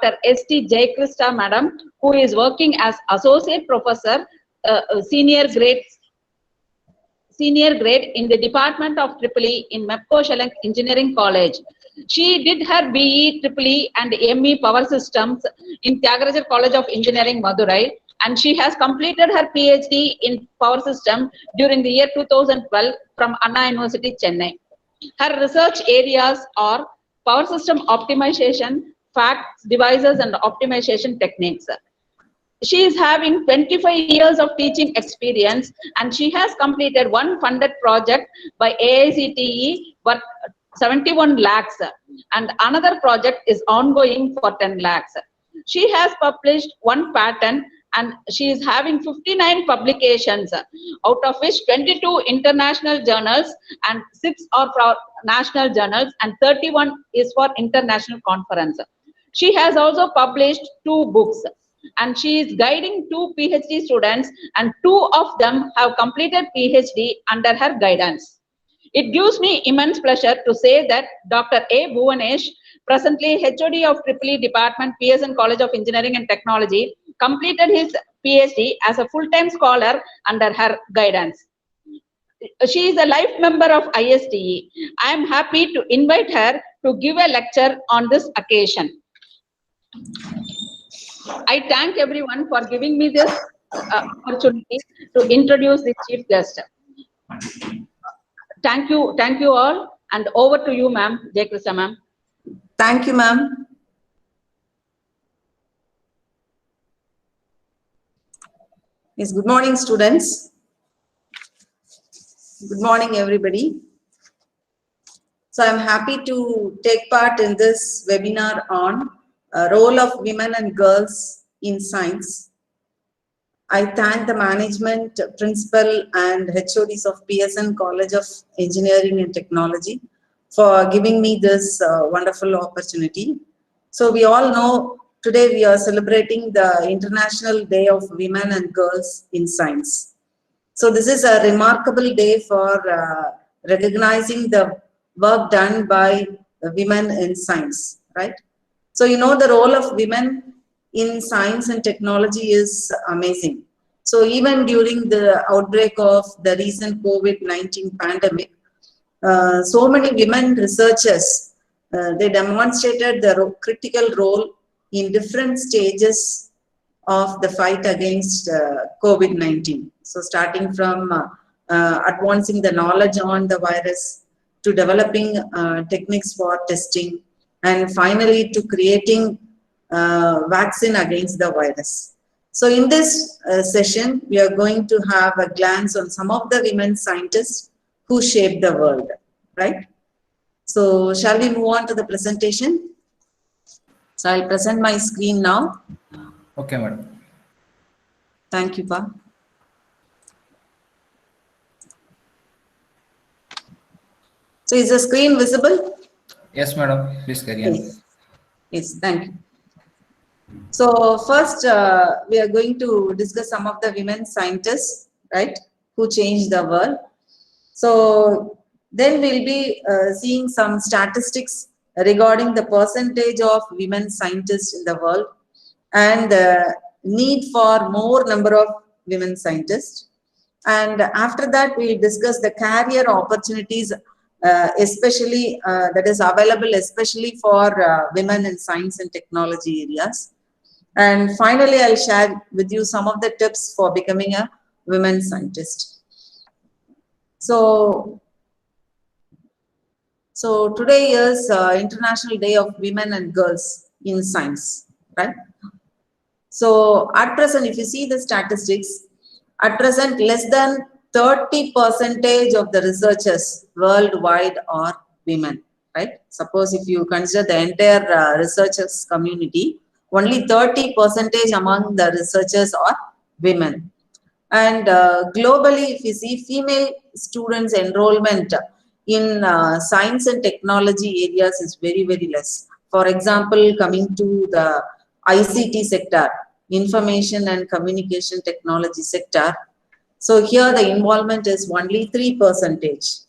S.T. Jaykrista Madam, who is working as Associate Professor, Senior Grade in the Department of EEE in MEPCO Shillong Engineering College. She did her BE, EEE and ME Power Systems in Tyagarajar College of Engineering, Madurai, and she has completed her PhD in Power System during the year 2012 from Anna University, Chennai. Her research areas are power system optimization, facts, devices, and optimization techniques. She is having 25 years of teaching experience, and she has completed one funded project by AICTE worth 71 lakhs, and another project is ongoing for 10 lakhs. She has published one patent, and she is having 59 publications, out of which 22 international journals and 6 are for national journals, and 31 is for international conference. She has also published 2 books, and she is guiding 2 PhD students, and 2 of them have completed PhD under her guidance. It gives me immense pleasure to say that Dr. A. Bhuvanesh, presently HOD of EEE Department, Pearson College of Engineering and Technology, completed his PhD as a full-time scholar under her guidance. She is a life member of ISTE. I am happy to invite her to give a lecture on this occasion. I thank everyone for giving me this opportunity to introduce the chief guest. Thank you all, and over to you, ma'am, Jaykrista ma'am. Thank you, ma'am. Yes, good morning, students. Good morning, everybody. So I'm happy to take part in this webinar on role of women and girls in science. I thank the management, principal and HODs of Pearson College of Engineering and Technology for giving me this wonderful opportunity. So we all know today we are celebrating the International Day of Women and Girls in Science. So this is a remarkable day for recognizing the work done by women in science, right? So you know the role of women in science and technology is amazing. So even during the outbreak of the recent COVID-19 pandemic, so many women researchers, they demonstrated their critical role in different stages of the fight against COVID-19. So starting from advancing the knowledge on the virus, to developing techniques for testing, and finally to creating vaccine against the virus. So in this session, we are going to have a glance on some of the women scientists who shaped the world, right? So shall we move on to the presentation? So I'll present my screen now. Okay, madam. Thank you, Pa. So is the screen visible? Yes, madam. Please carry on. Yes, yes, thank you. So first, we are going to discuss some of the women scientists, right, who changed the world. So then we'll be seeing some statistics regarding the percentage of women scientists in the world and the need for more number of women scientists. And after that, we'll discuss the career opportunities, especially that is available especially for women in science and technology areas. And finally, I'll share with you some of the tips for becoming a women scientist. So today is International Day of Women and Girls in Science, right? So at present, if you see the statistics, at present less than 30% of the researchers worldwide are women, right? Suppose if you consider the entire researchers community, only 30% among the researchers are women. And globally, if you see female students enrollment in science and technology areas is very, very less. For example, coming to the ICT sector, information and communication technology sector. So here the involvement is only 3%.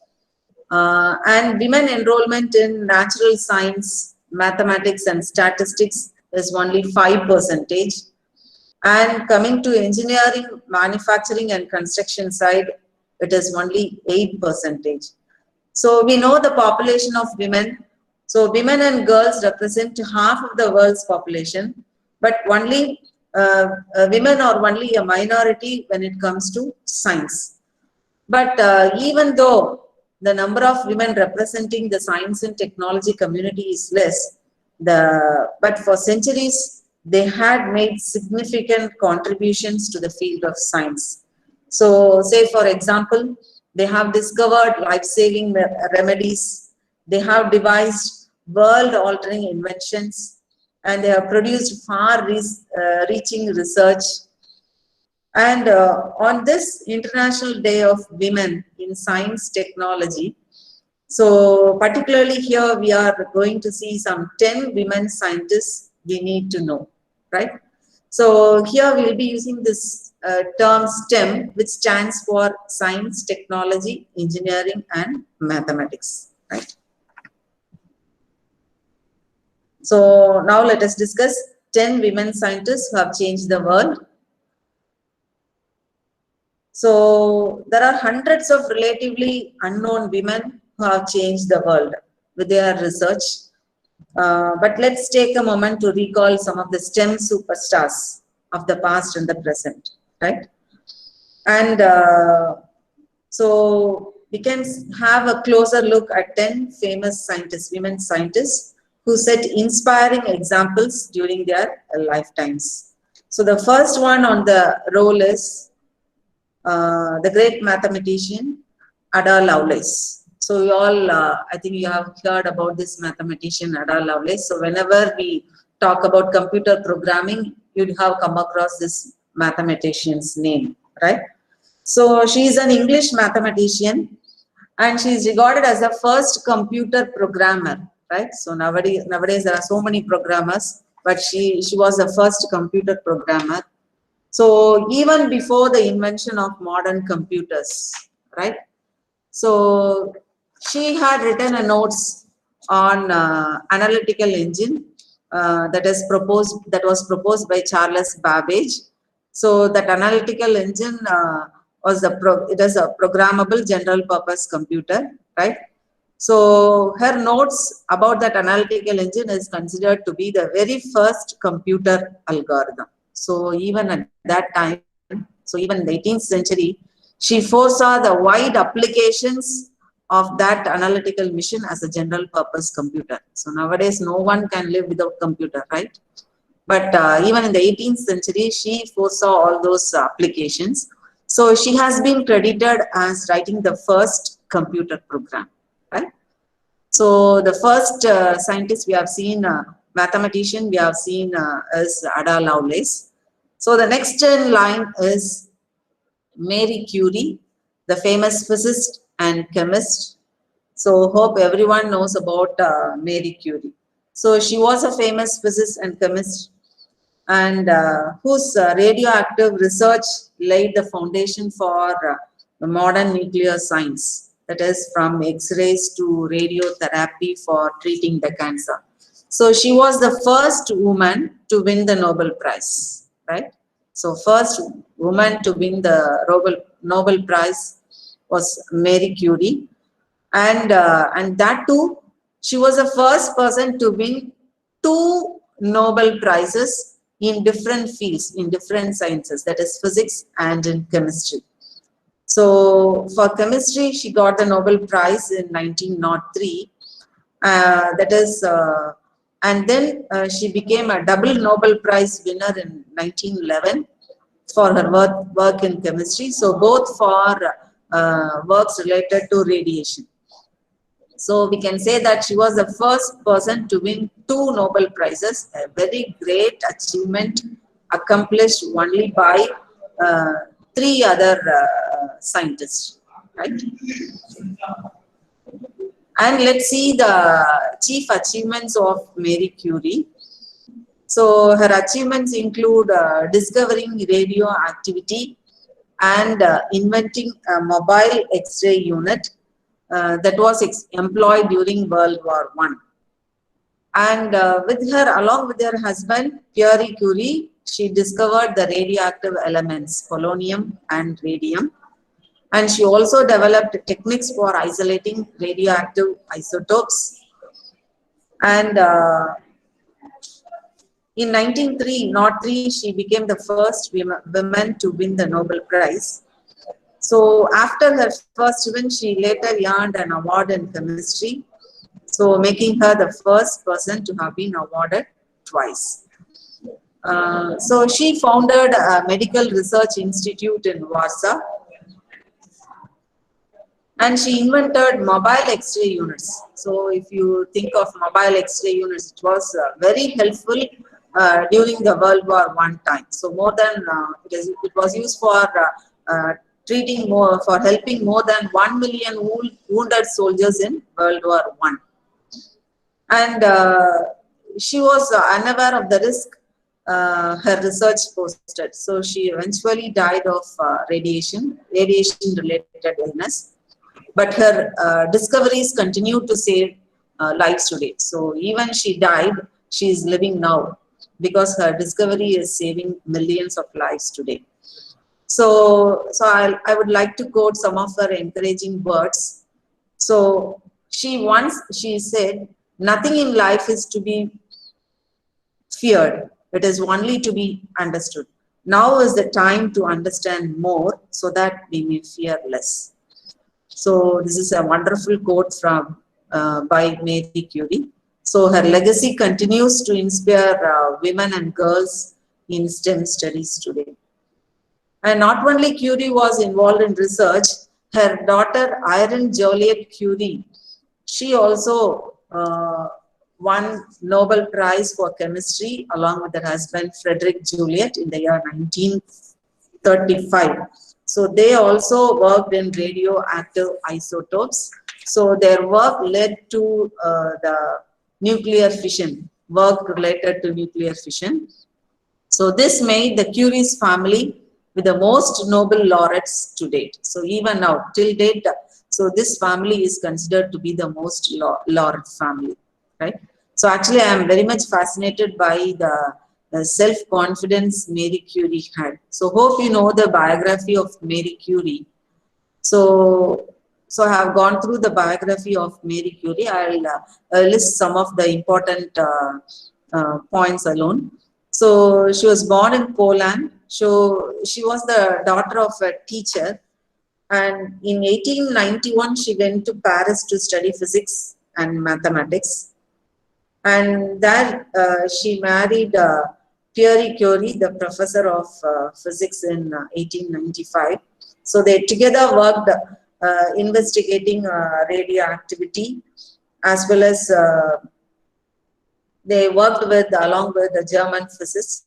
And women enrollment in natural science, mathematics and statistics is only 5%. And coming to engineering, manufacturing and construction side, it is only 8%. So we know the population of women. So women and girls represent half of the world's population, but only women are only a minority when it comes to science. But even though the number of women representing the science and technology community is less, but for centuries, they had made significant contributions to the field of science. So say for example, they have discovered life-saving remedies, they have devised world-altering inventions, and they have produced far-reaching research. And on this International Day of Women in Science Technology, so particularly here we are going to see some 10 women scientists we need to know, right? So here we will be using this term STEM, which stands for Science, Technology, Engineering and Mathematics, right? So now let us discuss 10 women scientists who have changed the world. So there are hundreds of relatively unknown women who have changed the world with their research. But let's take a moment to recall some of the STEM superstars of the past and the present, right? And so we can have a closer look at 10 famous scientists, women scientists, who set inspiring examples during their lifetimes. So the first one on the roll is the great mathematician Ada Lovelace. So you all, I think you have heard about this mathematician Ada Lovelace. So whenever we talk about computer programming, you'd have come across this mathematician's name, right? So she is an English mathematician, and she is regarded as the first computer programmer, right? So nowadays there are so many programmers, but she was the first computer programmer. So even before the invention of modern computers, right? So she had written a notes on analytical engine that was proposed by Charles Babbage. So that analytical engine it is a programmable general purpose computer, right? So her notes about that analytical engine is considered to be the very first computer algorithm. So even at that time, so even in the 18th century, she foresaw the wide applications of that analytical machine as a general purpose computer. So nowadays, no one can live without computer, right? But even in the 18th century, she foresaw all those applications. So she has been credited as writing the first computer program, right? So the first scientist we have seen, mathematician we have seen is Ada Lovelace. So the next in line is Marie Curie, the famous physicist and chemist. So hope everyone knows about Marie Curie. So she was a famous physicist and chemist, and whose radioactive research laid the foundation for the modern nuclear science, that is from X-rays to radiotherapy for treating the cancer. So she was the first woman to win the Nobel Prize, right? So first woman to win the Nobel Prize was Marie Curie, and that too, she was the first person to win 2 Nobel Prizes in different fields, in different sciences, that is physics and in chemistry. So for chemistry, she got the Nobel Prize in 1903. That is, and then she became a double Nobel Prize winner in 1911 for her work in chemistry. So both for works related to radiation. So we can say that she was the first person to win 2 Nobel Prizes, a very great achievement accomplished only by 3 other scientists, right? And let's see the chief achievements of Marie Curie. So her achievements include discovering radioactivity and inventing a mobile X-ray unit that was employed during World War I. And along with her husband, Pierre Curie, she discovered the radioactive elements, polonium and radium. And she also developed techniques for isolating radioactive isotopes. And in 1903, she became the first woman to win the Nobel Prize. So after her first win, she later earned an award in chemistry, so making her the first person to have been awarded twice. So she founded a medical research institute in Warsaw, and she invented mobile X-ray units. So if you think of mobile X-ray units, it was very helpful during the World War I time. So more than it was used for helping more than 1 million wounded soldiers in World War I. And she was unaware of the risk her research posted. So she eventually died of radiation-related illness. But her discoveries continue to save lives today. So even she died, she is living now because her discovery is saving millions of lives today. So I would like to quote some of her encouraging words. So she said, nothing in life is to be feared. It is only to be understood. Now is the time to understand more so that we may fear less. So this is a wonderful quote from by Marie Curie. So her legacy continues to inspire women and girls in STEM studies today. And not only Curie was involved in research, her daughter Irene Joliot Curie, she also won Nobel Prize for Chemistry along with her husband Frederick Joliot in the year 1935. So they also worked in radioactive isotopes. So their work led to the nuclear fission, work related to nuclear fission. So this made the Curie's family with the most Nobel laureates to date. So even now, till date, so this family is considered to be the most laureate family, right? So actually, I am very much fascinated by the self-confidence Marie Curie had. So hope you know the biography of Marie Curie. So I have gone through the biography of Marie Curie. I'll list some of the important points alone. So she was born in Poland. So she was the daughter of a teacher. And in 1891, she went to Paris to study physics and mathematics. And there she married Pierre Curie, the professor of physics in 1895. So they together worked investigating radioactivity, as well as they worked along with the German physicists.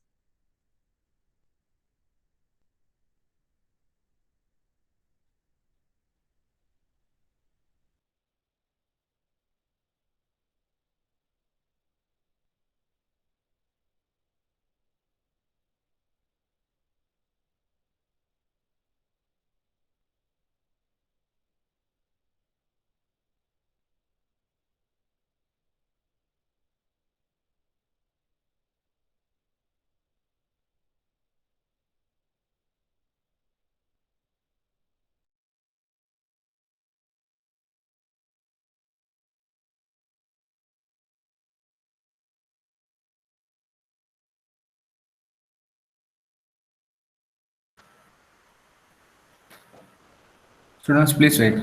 Students, please wait.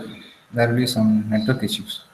There will be some network issues.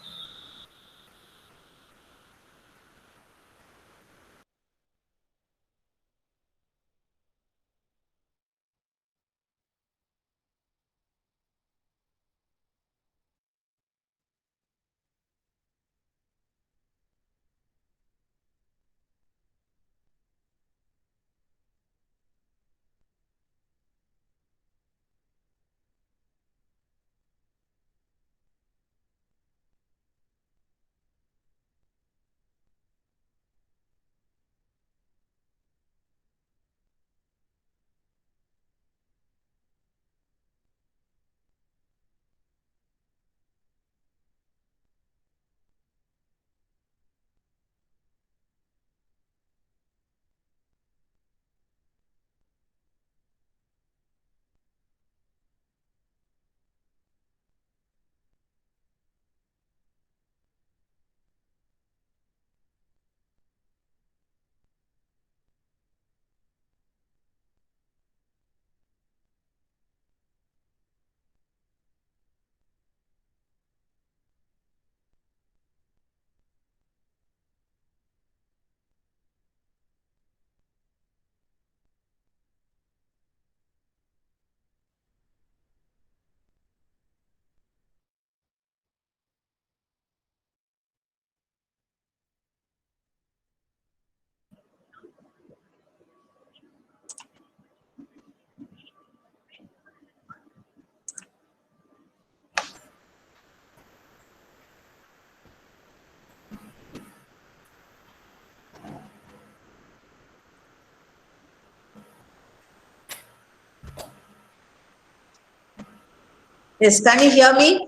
Yes, can you hear me?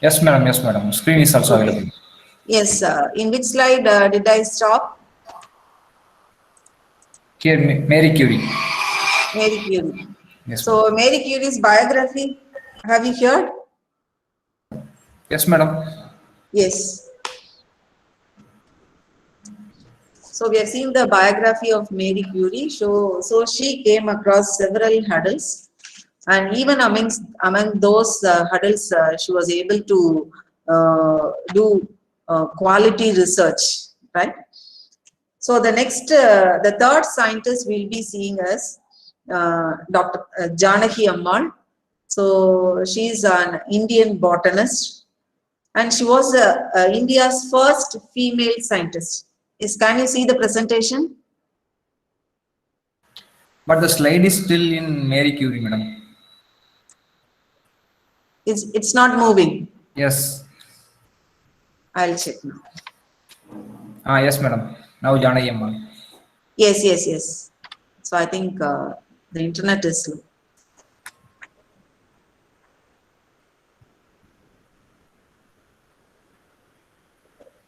Yes, madam. Yes, madam. Screen is also Okay. available. Yes, in which slide did I stop? Here, Mary Curie. Mary Curie. Yes, madam. So Mary Curie's biography, have you heard? Yes, madam. Yes. So we have seen the biography of Mary Curie. So she came across several hurdles, and even among those hurdles, she was able to do quality research, right? So the third scientist we'll be seeing is Dr. Janaki Ammal. So she's an Indian botanist, and she was India's first female scientist. Can you see the presentation? But the slide is still in Mary Curie, madam. It's not moving. Yes. I'll check now. Yes, madam. Now Janaki Ammal. Yes, yes, yes. So I think the internet is slow.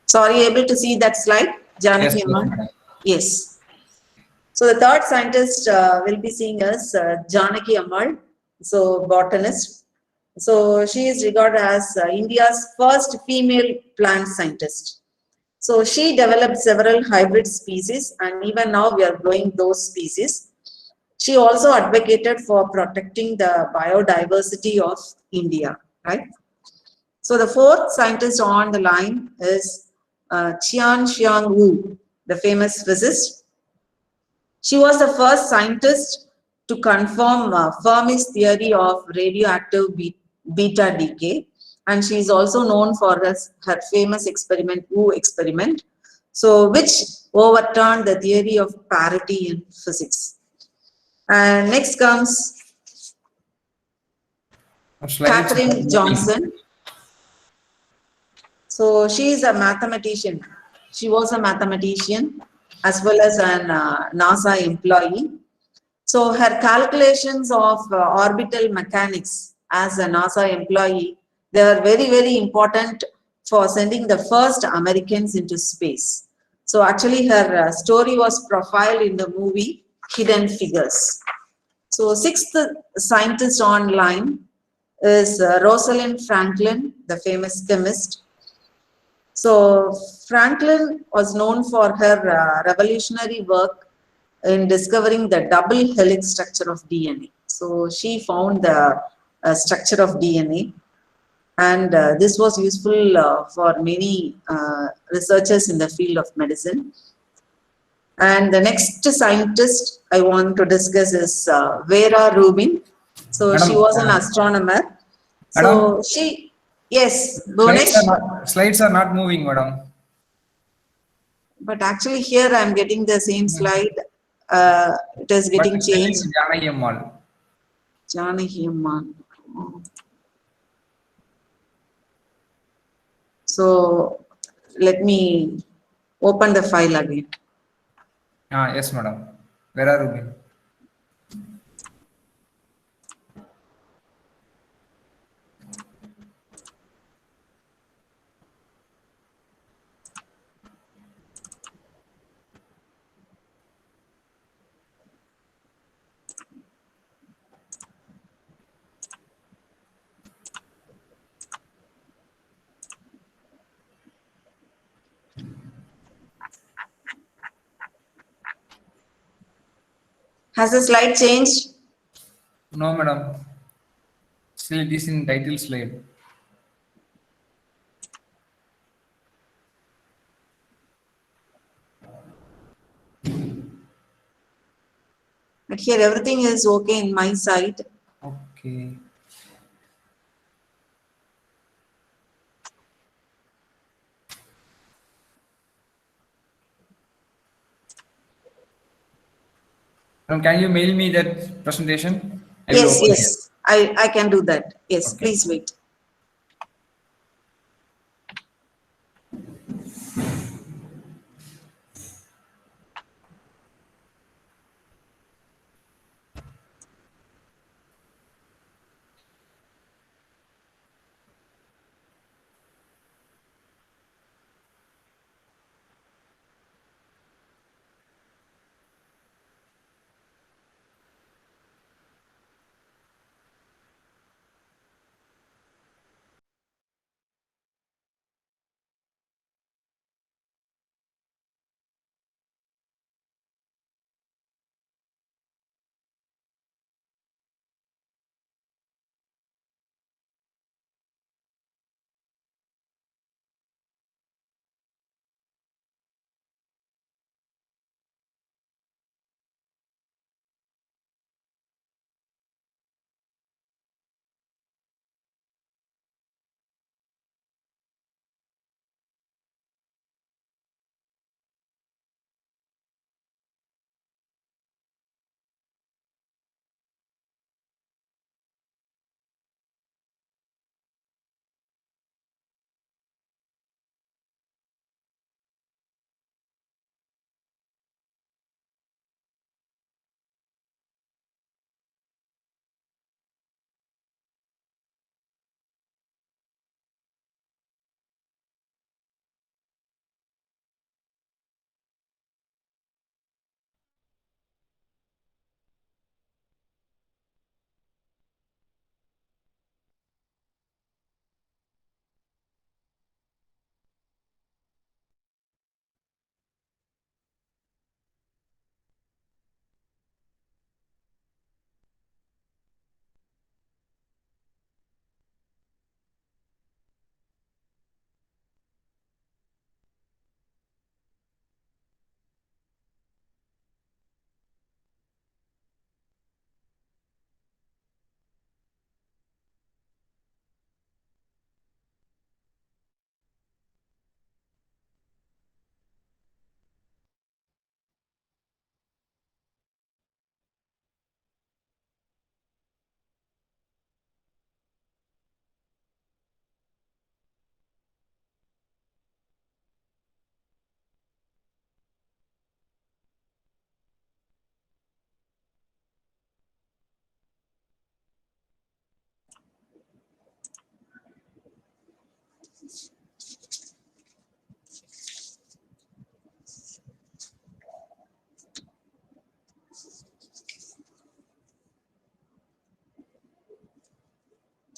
So are you able to see that slide, Yes, Janaki yes, Ammal? madam. Yes. So the third scientist will be seeing us Janaki Ammal, so botanist. So she is regarded as India's first female plant scientist. So she developed several hybrid species, and even now we are growing those species. She also advocated for protecting the biodiversity of India, right? So the fourth scientist on the line is Qian Xiang Wu, the famous physicist. She was the first scientist to confirm Fermi's theory of radioactive beta decay, and she is also known for her famous experiment, Wu experiment, so which overturned the theory of parity in physics. And next comes Slide is not Katherine moving. Johnson. So she is a mathematician. She was a mathematician as well as an NASA employee. So her calculations of orbital mechanics as a NASA employee, they are very, very important for sending the first Americans into space. So actually her story was profiled in the movie Hidden Figures. So sixth scientist online is Rosalind Franklin, the famous chemist. So Franklin was known for her revolutionary work in discovering the double helix structure of DNA. So she found the structure of DNA, and this was useful for many researchers in the field of medicine. And the next scientist I want to discuss is Vera Rubin. So she Madam, was an astronomer. madam, So she, yes, Bhunesh. slides are not moving, madam. But actually here I'm getting the same slide. It is But getting it's telling changed. Janaki Ammal. Janaki Ammal. So let me open the file again. Yes, madam. Vera Rubin. Has the slide changed? No, madam. Still it is in title slide. But here everything is okay in my side. Okay. Madam, can you mail me that presentation? I will Yes, open here. yes, I can do that. Yes, Okay. please wait.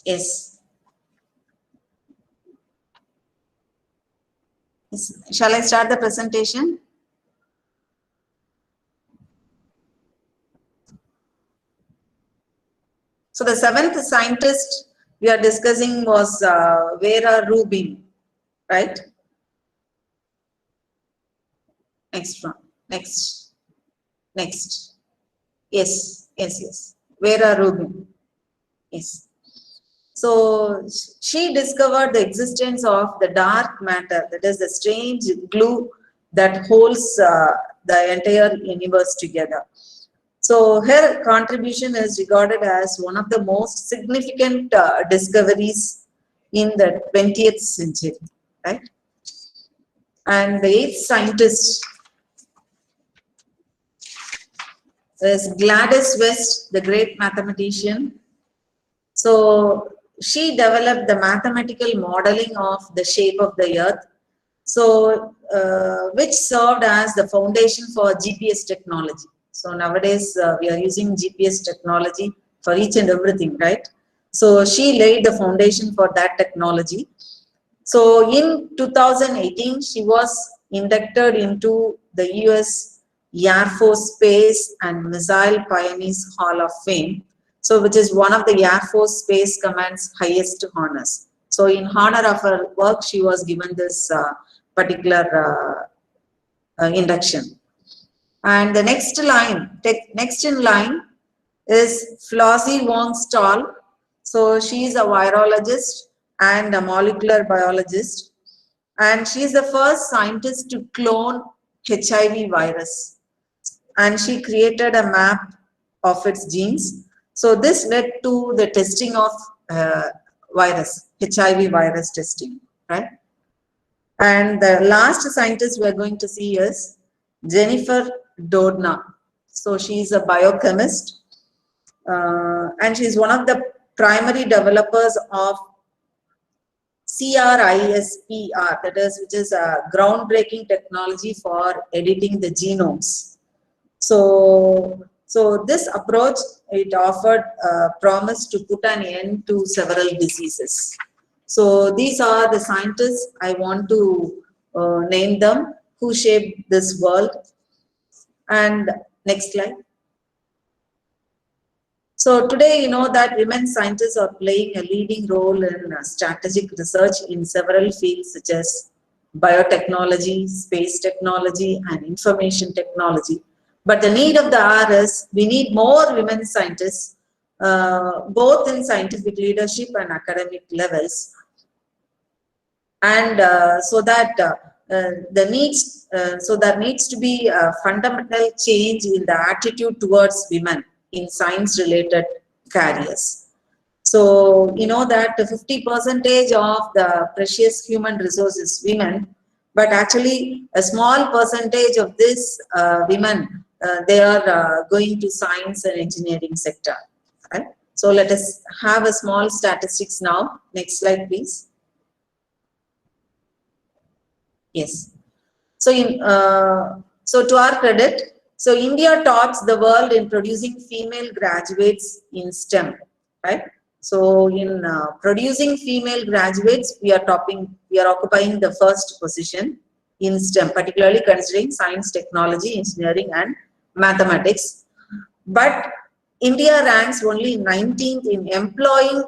Yes. Shall I start the presentation? So the seventh scientist we are discussing was Vera Rubin, right? Next one. Next. Yes. Vera Rubin. Yes. So she discovered the existence of the dark matter, that is the strange glue that holds the entire universe together. So her contribution is regarded as one of the most significant discoveries in the 20th century, right? And the eighth scientist is Gladys West, the great mathematician. So she developed the mathematical modeling of the shape of the earth, so which served as the foundation for GPS technology. So nowadays we are using GPS technology for each and everything, right? So she laid the foundation for that technology. So in 2018, she was inducted into the US Air Force Space and Missile Pioneers Hall of Fame. So which is one of the Air Force Space Command's highest honors. So in honor of her work, she was given this particular induction. And the next in line is Flossie Wong Stahl. So she is a virologist and a molecular biologist, and she is the first scientist to clone HIV virus, and she created a map of its genes. So this led to the testing of HIV virus testing, right? And the last scientist we are going to see is Jennifer Doudna. So she is a biochemist, and she is one of the primary developers of CRISPR, that is, which is a groundbreaking technology for editing the genomes. So this approach, it offered promise to put an end to several diseases. So these are the scientists I want to name them who shaped this world. And next slide. So today, you know that women scientists are playing a leading role in strategic research in several fields such as biotechnology, space technology, and information technology. But the need of the hour is we need more women scientists, both in scientific leadership and academic levels. And so there needs to be a fundamental change in the attitude towards women in science-related careers. So you know that 50% of the precious human resource is women, but actually a small percentage of this women, they are going to science and engineering sector. Right? So let us have a small statistics now. Next slide, please. Yes. So so to our credit, so India tops the world in producing female graduates in STEM, right? So in producing female graduates, we are occupying the first position in STEM, particularly considering science, technology, engineering, and mathematics. But India ranks only 19th in employing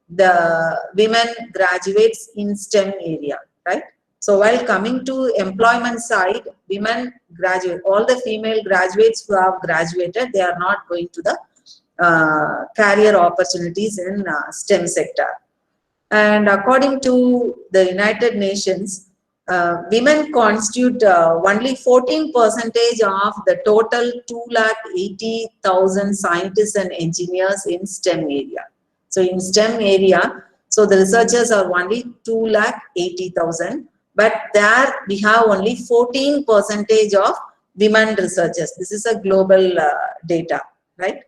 the women graduates in STEM area, right? So while coming to employment side, women graduate, all the female graduates who have graduated, they are not going to the career opportunities in STEM sector. And according to the United Nations, women constitute only 14% of the total 280,000 scientists and engineers in STEM area. So in STEM area, so the researchers are only 280,000. But there we have only 14% of women researchers. This is a global data, right?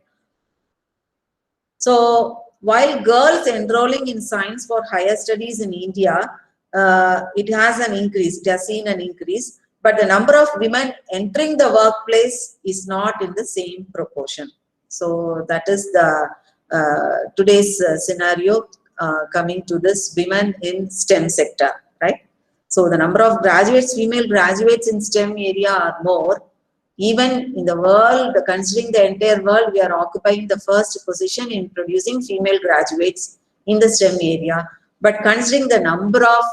So while girls enrolling in science for higher studies in India, it has an increase, it has seen an increase. but the number of women entering the workplace is not in the same proportion. So that is the today's scenario coming to this women in STEM sector, right? So the number of graduates, female graduates in STEM area are more. Even in the world, considering the entire world, we are occupying the first position in producing female graduates in the STEM area. But considering the number of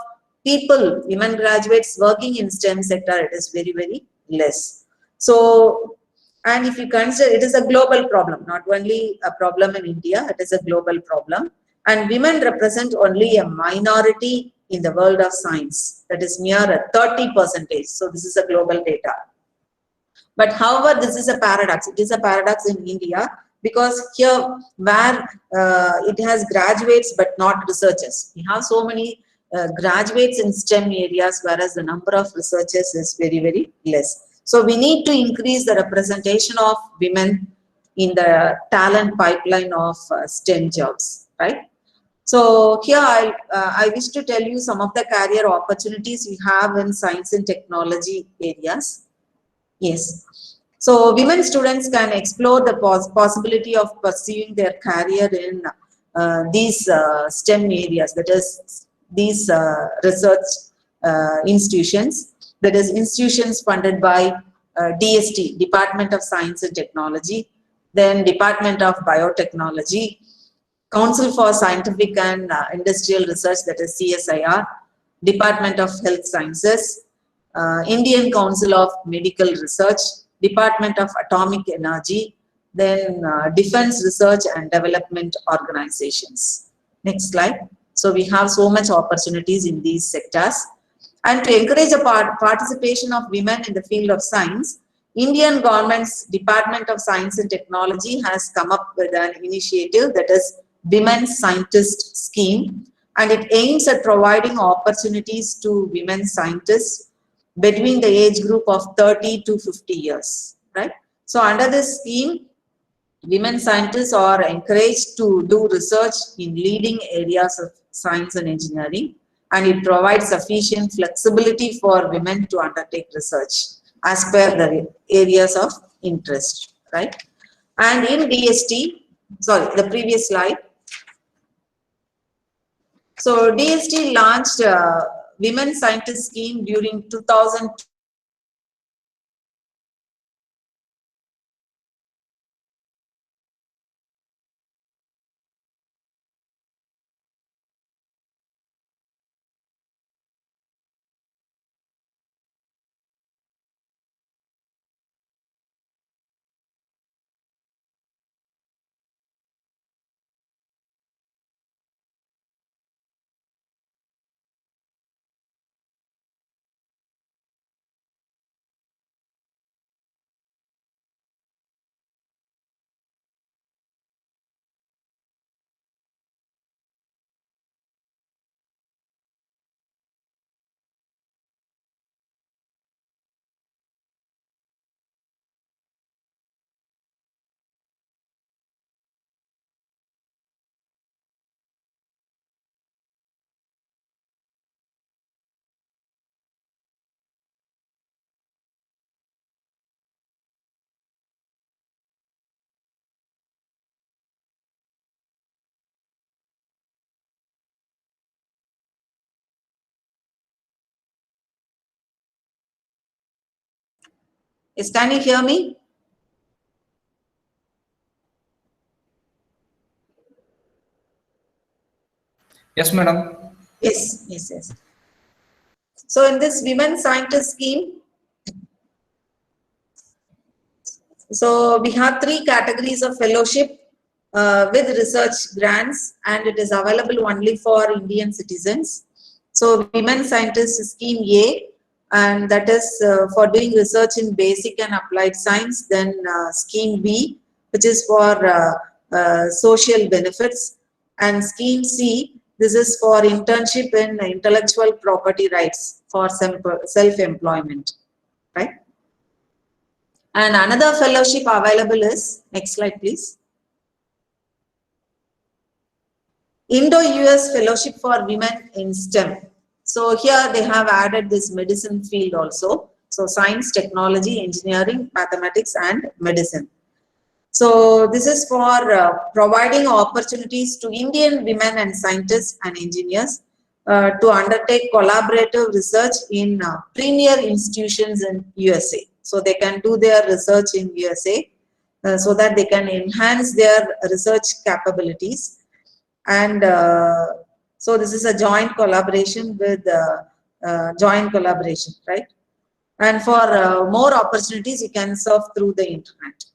people, women graduates working in STEM sector, it is very, very less. So, and if you consider, it is a global problem, not only a problem in India, it is a global problem. And women represent only a minority in the world of science, that is near a 30%. So this is a global data. But however, this is a paradox. It is a paradox in India because here where it has graduates but not researchers. We have so many graduates in STEM areas, whereas the number of researchers is very, very less. So we need to increase the representation of women in the talent pipeline of STEM jobs, right? So here I wish to tell you some of the career opportunities we have in science and technology areas. Yes. So women students can explore the possibility of pursuing their career in these STEM areas, that is these research institutions, that is institutions funded by DST, Department of Science and Technology, then Department of Biotechnology, Council for Scientific and Industrial Research, that is CSIR, Department of Health Sciences, Indian Council of Medical Research, Department of Atomic Energy, then Defense Research and Development Organizations. Next slide. So we have so much opportunities in these sectors. And to encourage the participation of women in the field of science, Indian government's Department of Science and Technology has come up with an initiative, that is Women Scientist Scheme, and it aims at providing opportunities to women scientists between the age group of 30 to 50 years, right? So under this scheme, women scientists are encouraged to do research in leading areas of science and engineering, and it provides sufficient flexibility for women to undertake research as per the areas of interest, right? And in DST, sorry, the previous slide. So DST launched Women Scientist Scheme during 2000. Can you hear me? Yes, madam. Yes, yes, yes. So in this Women Scientist Scheme, so we have 3 categories of fellowship with research grants, and it is available only for Indian citizens. So Women Scientist Scheme A, and that is for doing research in basic and applied science. Then Scheme B, which is for social benefits, and Scheme C, this is for internship in intellectual property rights for self-employment, right? And another fellowship available is, next slide please, Indo-US Fellowship for Women in STEM. So here they have added this medicine field also. So science, technology, engineering, mathematics, and medicine. So this is for providing opportunities to Indian women and scientists and engineers to undertake collaborative research in premier institutions in USA. So they can do their research in USA so that they can enhance their research capabilities. And so this is a joint collaboration with right? And for more opportunities, you can surf through the internet.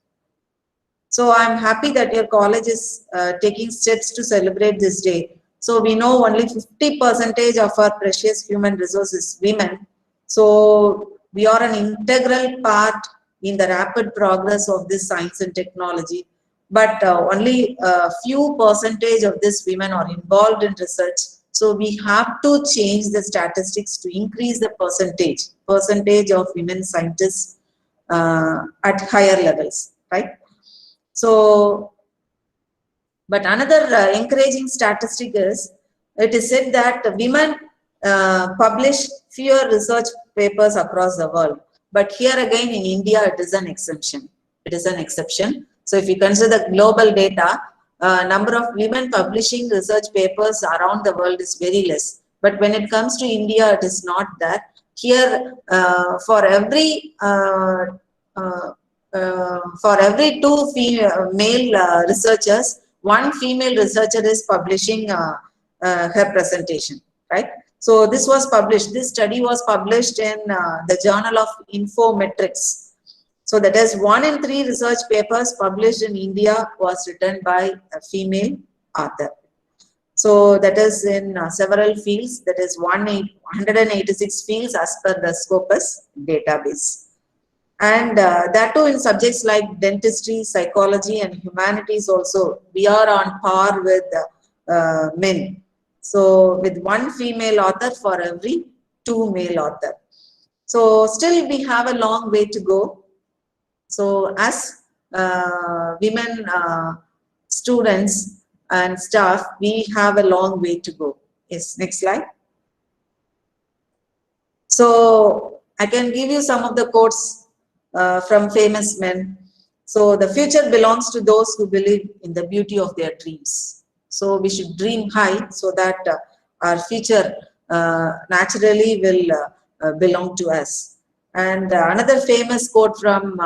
So I'm happy that your college is taking steps to celebrate this day. So we know only 50% of our precious human resources women. So we are an integral part in the rapid progress of this science and technology. But only a few percentage of these women are involved in research. So we have to change the statistics to increase the percentage of women scientists at higher levels, right? So, but another encouraging statistic is, it is said that women publish fewer research papers across the world. But here again in India, it is an exception. It is an exception. So if you consider the global data, number of women publishing research papers around the world is very less. But when it comes to India, it is not that. Here, for every two male researchers, one female researcher is publishing her presentation, right? So this was published, this study was published in the Journal of Infometrics. So that is 1 in 3 research papers published in India was written by a female author. So that is in several fields, that is 186 fields as per the Scopus database. And that too in subjects like dentistry, psychology, and humanities also, we are on par with men. So with 1 female author for every 2 male author. So still we have a long way to go. So as women students and staff, we have a long way to go. Yes, next slide. So I can give you some of the quotes from famous men. So the future belongs to those who believe in the beauty of their dreams. So we should dream high so that our future naturally will belong to us. And another famous quote from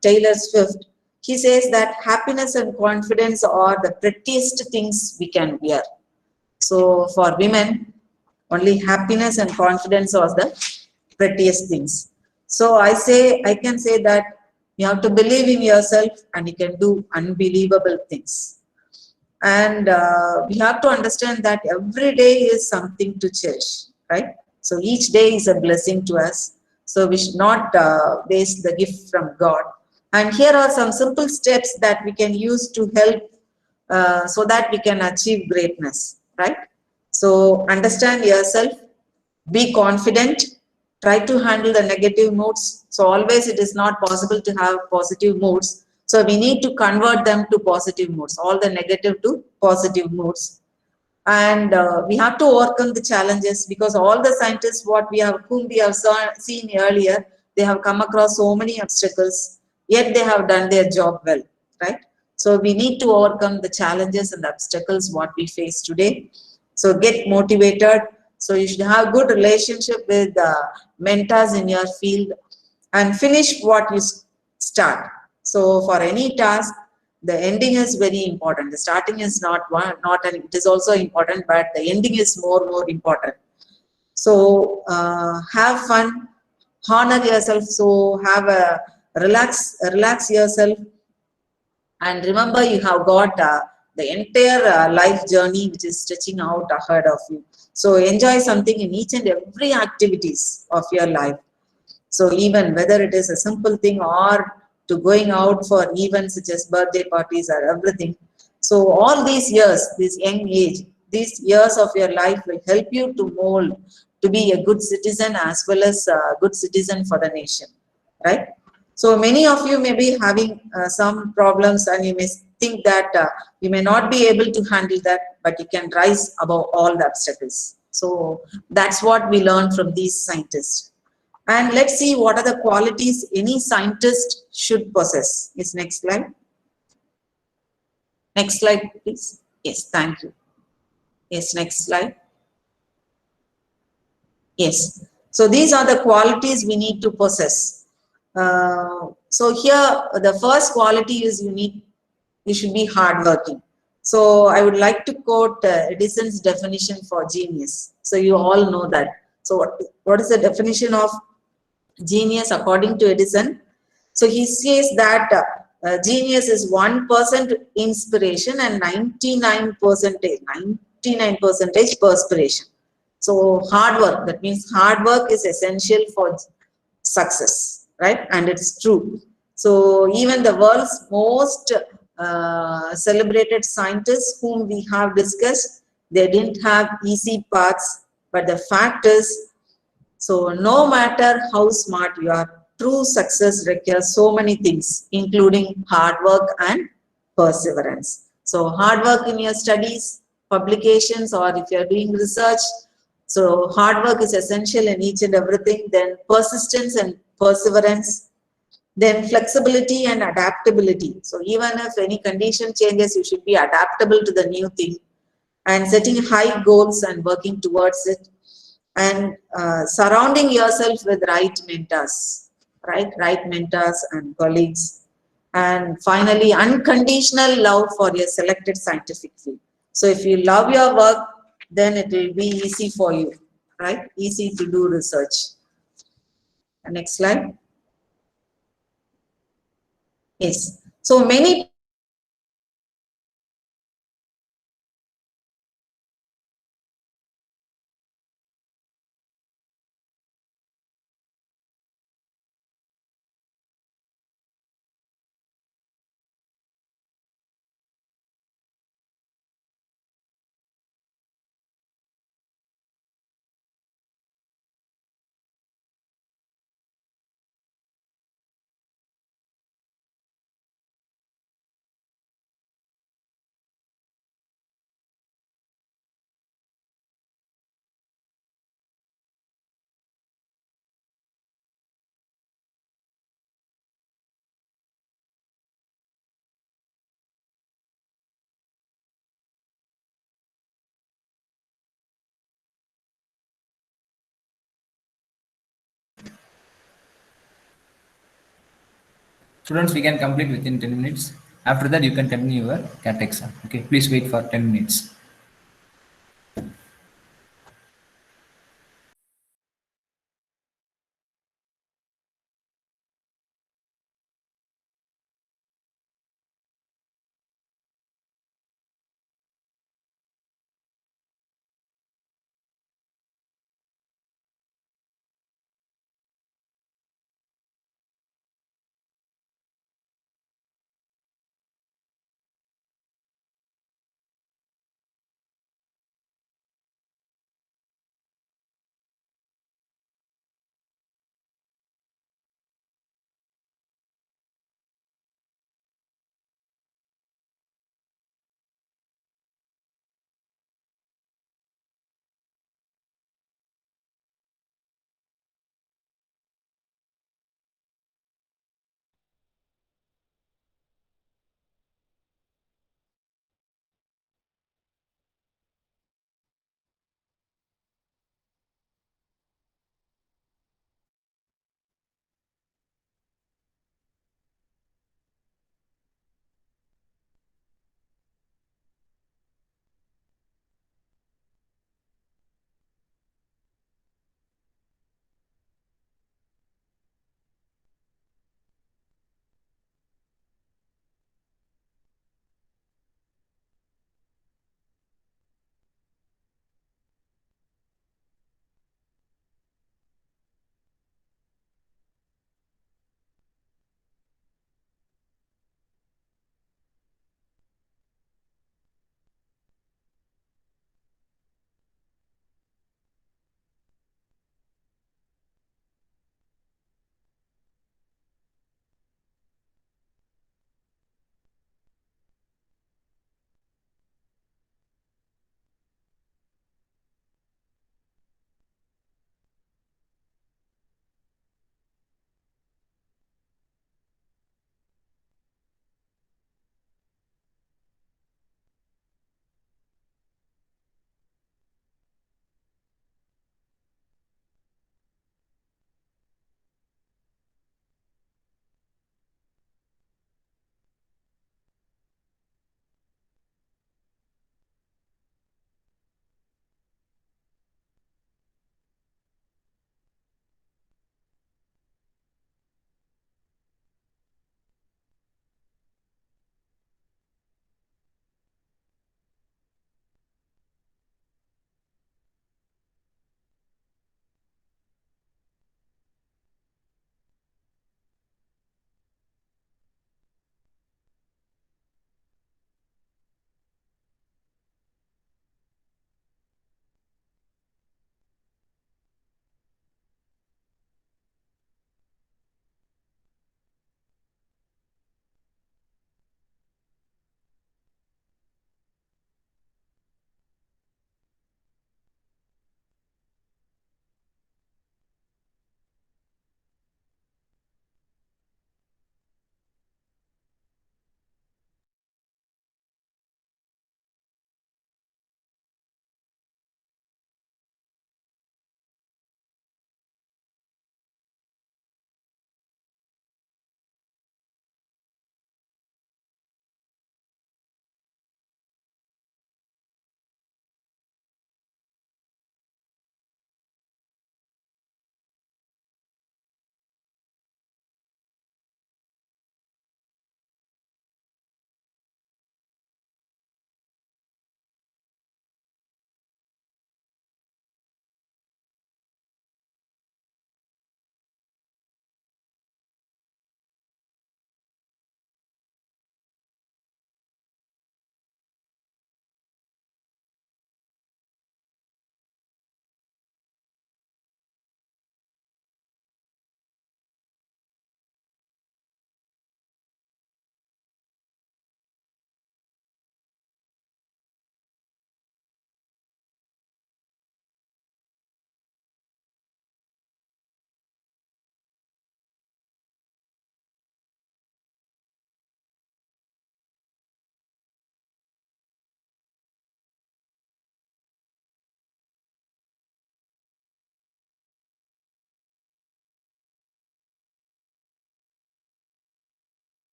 Taylor Swift, he says that happiness and confidence are the prettiest things we can wear. So for women, only happiness and confidence are the prettiest things. So I can say that you have to believe in yourself and you can do unbelievable things. And we have to understand that every day is something to cherish, right? So each day is a blessing to us. So we should not waste the gift from God. And here are some simple steps that we can use to help so that we can achieve greatness, right? So understand yourself, be confident, try to handle the negative moods. So always it is not possible to have positive moods. So we need to convert them to positive moods, all the negative to positive moods. And we have to overcome the challenges, because all the scientists whom we have seen earlier, they have come across so many obstacles, yet they have done their job well, right? So we need to overcome the challenges and the obstacles what we face today. So get motivated. So you should have good relationship with mentors in your field and finish what you start. So for any task, the ending is very important. The starting is it is also important, but the ending is more important. So have fun, honor yourself. So have a relax yourself, and remember you have got the entire life journey which is stretching out ahead of you. So enjoy something in each and every activities of your life. So even whether it is a simple thing or to going out for events such as birthday parties or everything. So all these years, this young age, these years of your life will help you to mold to be a good citizen as well as a good citizen for the nation, right? So many of you may be having some problems, and you may think that you may not be able to handle that, but you can rise above all the obstacles. So that's what we learn from these scientists. And let's see what are the qualities any scientist should possess. Yes, next slide. Next slide, please. Yes, thank you. Yes, next slide. Yes. So these are the qualities we need to possess. So here, the first quality is you should be hardworking. So I would like to quote Edison's definition for genius. So you all know that. So what is the definition of genius according to Edison? So he says that genius is 1% inspiration and 99% perspiration. So hard work, that means hard work is essential for success, right? And it's true. So even the world's most celebrated scientists whom we have discussed, they didn't have easy paths, but the fact is, so no matter how smart you are, true success requires so many things, including hard work and perseverance. So hard work in your studies, publications, or if you're doing research, so hard work is essential in each and everything. Then persistence and perseverance, then flexibility and adaptability. So even if any condition changes, you should be adaptable to the new thing, and setting high goals and working towards it, and surrounding yourself with right mentors, right mentors and colleagues, and finally unconditional love for your selected scientific field. So if you love your work, then it will be easy for you, right? Easy to do research. Next slide. Yes. So many Students, we can complete within 10 minutes. After that, you can continue your CAT exam. Okay, please wait for 10 minutes.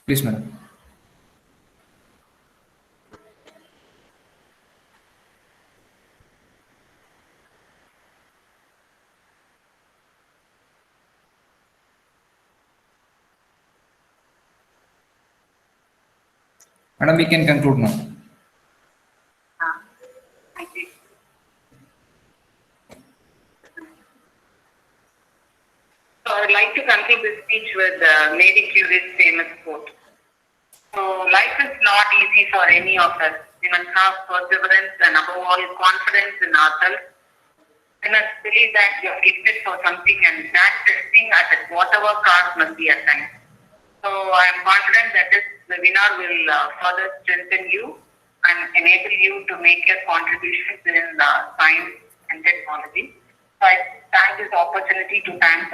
Please, madam. Madam, we can conclude now. Thank you. So I would like to conclude this speech with Lady Curie's famous quote. So life is not easy for any of us. We must have perseverance and above all confidence in ourselves. We must believe that you are gifted for something and that thing at whatever cost must be assigned. So I am confident that this webinar will further strengthen you and enable you to make your contributions in science and technology. So I take this opportunity to thank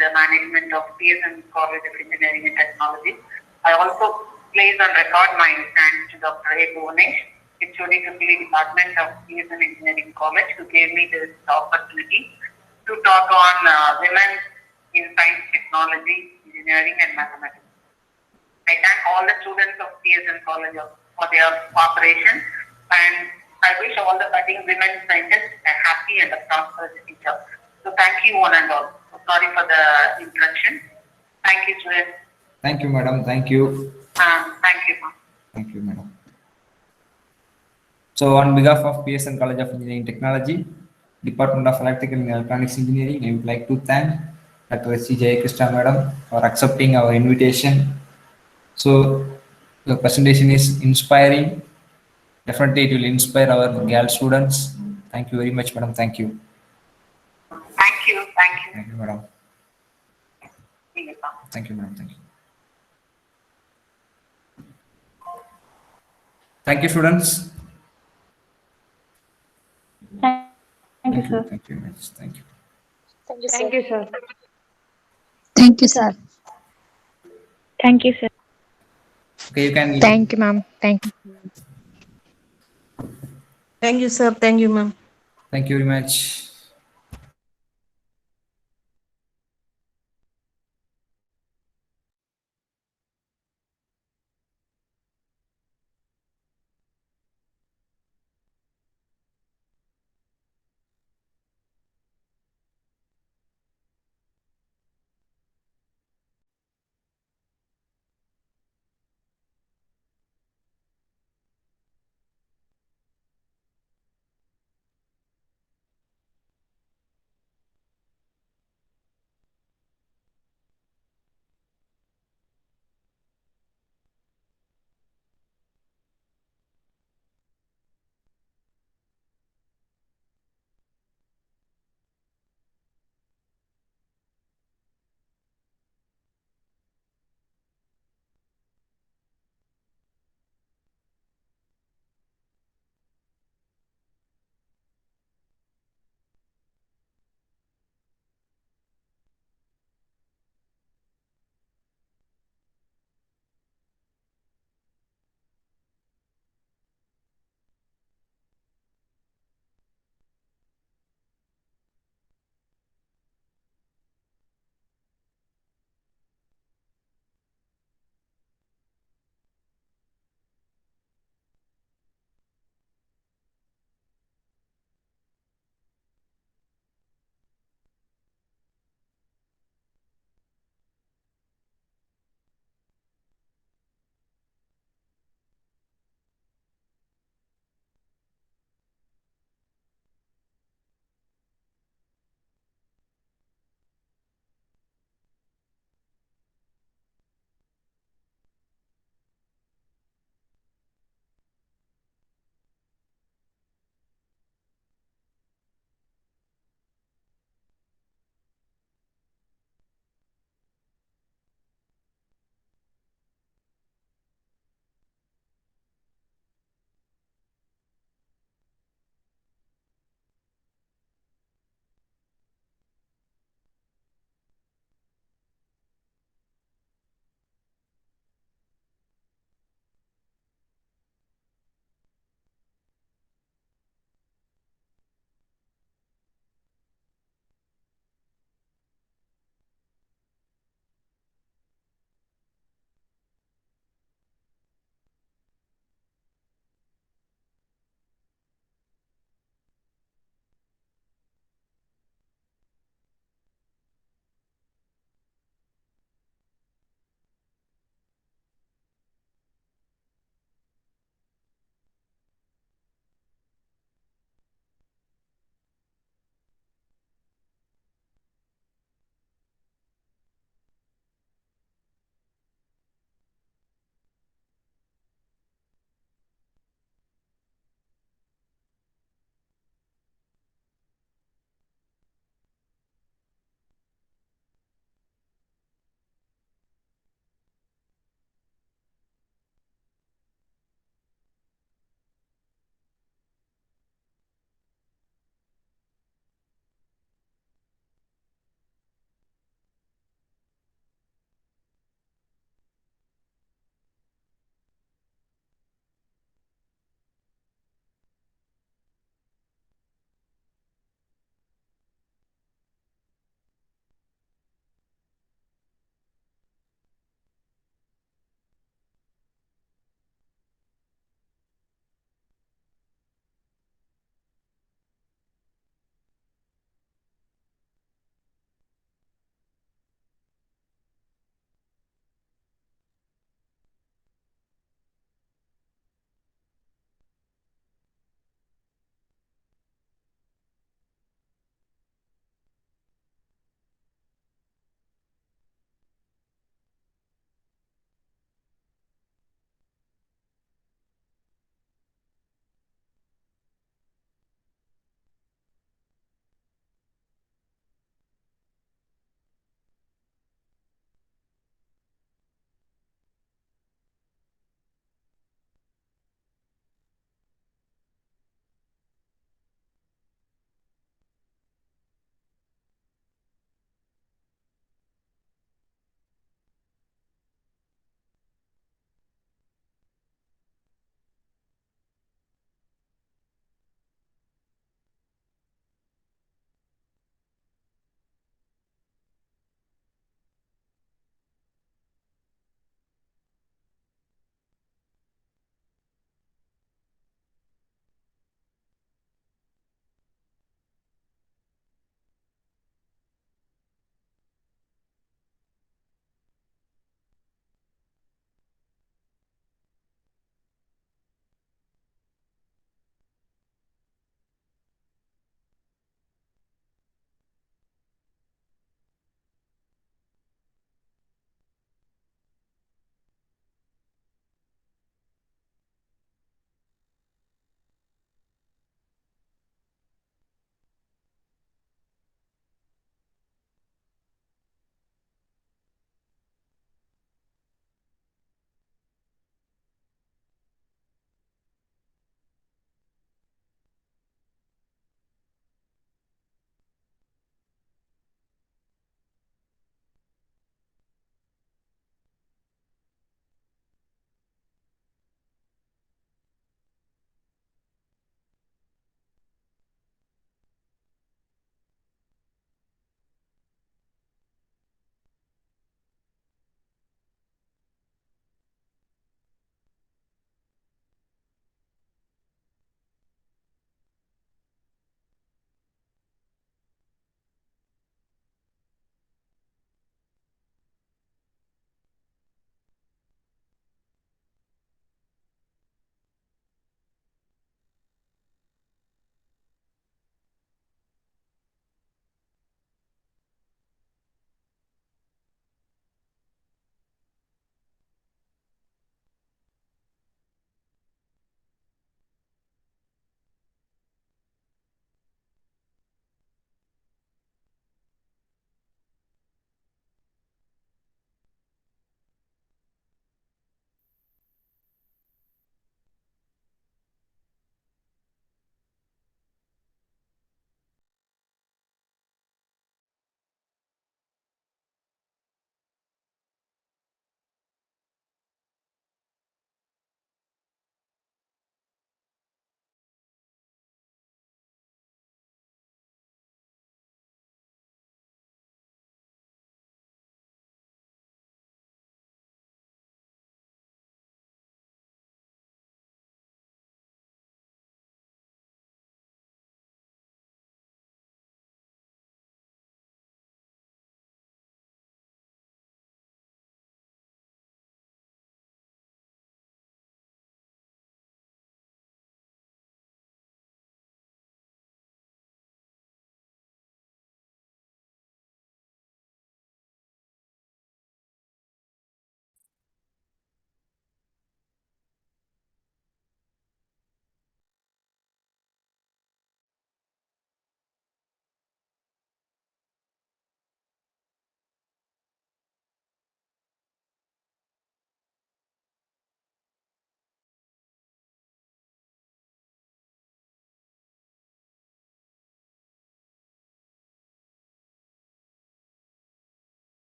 the management of PSN College of Engineering and Technology. I also place on record my thanks to Dr. A. Bhuvanesh, HOD Department of PSN Engineering College, who gave me this opportunity to talk on women in science, technology, engineering, and mathematics. I thank all the students of PSN College for their cooperation, and I wish all the budding women scientists a happy and a prosperous future. So thank you one and all. So sorry for the interruption. Thank you, students. Thank you, madam. Thank you. Thank you, ma'am. Thank you, madam. So on behalf of PSN College of Engineering and Technology, Department of Electrical and Electronics Engineering, I would like to thank Dr. S. C. Jayakrishna madam for accepting our invitation. So the presentation is inspiring. Definitely it will inspire our girl students. Thank you very much, madam. Thank you. Thank you. Thank you. Thank you, madam. See you, ma'am. Thank you, madam. Thank you. Thank you, students. Thank you, sir. Thank you very much. Thank you. Thank you, sir. Thank you, sir. Thank you, sir. Okay, you can. Thank you, ma'am. Thank you. Thank you, sir. Thank you, ma'am. Thank you very much.